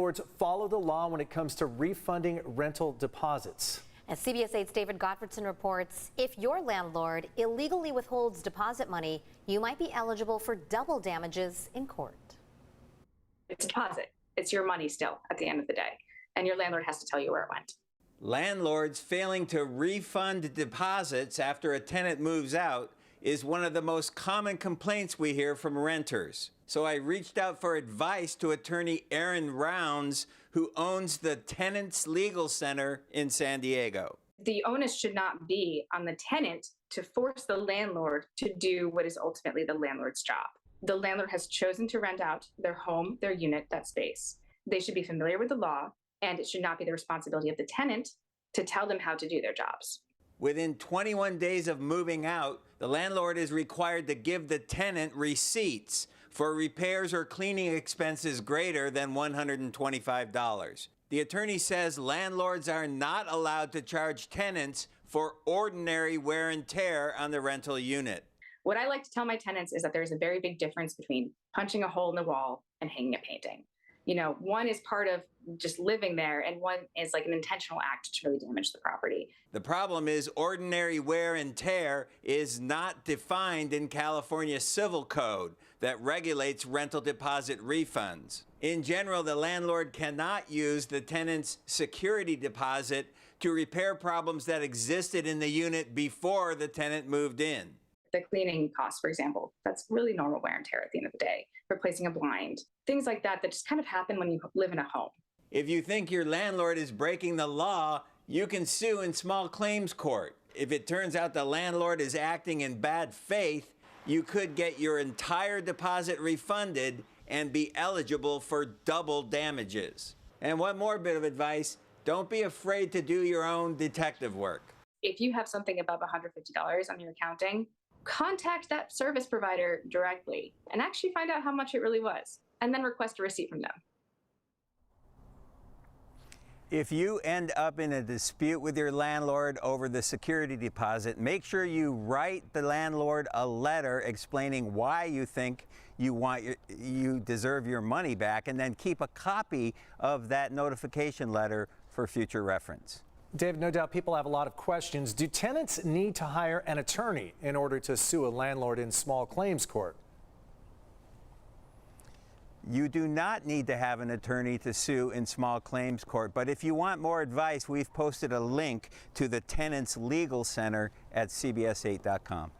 Landlords follow the law when it comes to refunding rental deposits. As CBS 8's David Gottfredson reports, if your landlord illegally withholds deposit money, you might be eligible for double damages in court. It's a deposit. It's your money still at the end of the day, and your landlord has to tell you where it went. Landlords failing to refund deposits after a tenant moves out is one of the most common complaints we hear from renters. So I reached out for advice to attorney Erin Rounds, who owns the Tenants Legal Center in San Diego. The onus should not be on the tenant to force the landlord to do what is ultimately the landlord's job. The landlord has chosen to rent out their home, their unit, that space. They should be familiar with the law, and it should not be the responsibility of the tenant to tell them how to do their jobs. Within 21 days of moving out, the landlord is required to give the tenant receipts for repairs or cleaning expenses greater than $125. The attorney says landlords are not allowed to charge tenants for ordinary wear and tear on the rental unit. What I like to tell my tenants is that there's a very big difference between punching a hole in the wall and hanging a painting. You know, one is part of just living there, and one is like an intentional act to really damage the property. The problem is ordinary wear and tear is not defined in California Civil Code that regulates rental deposit refunds. In general, the landlord cannot use the tenant's security deposit to repair problems that existed in the unit before the tenant moved in. The cleaning costs, for example, that's really normal wear and tear at the end of the day. Replacing a blind, things like that just kind of happen when you live in a home. If you think your landlord is breaking the law, you can sue in small claims court. If it turns out the landlord is acting in bad faith, you could get your entire deposit refunded and be eligible for double damages. And one more bit of advice, don't be afraid to do your own detective work. If you have something above $150 on your accounting, contact that service provider directly and actually find out how much it really was, and then request a receipt from them. If you end up in a dispute with your landlord over the security deposit, make sure you write the landlord a letter explaining why you think you deserve your money back, and then keep a copy of that notification letter for future reference. David, no doubt people have a lot of questions. Do tenants need to hire an attorney in order to sue a landlord in small claims court? You do not need to have an attorney to sue in small claims court, but if you want more advice, we've posted a link to the Tenants Legal Center at cbs8.com.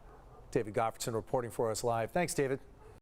David Gottfredson reporting for us live. Thanks, David.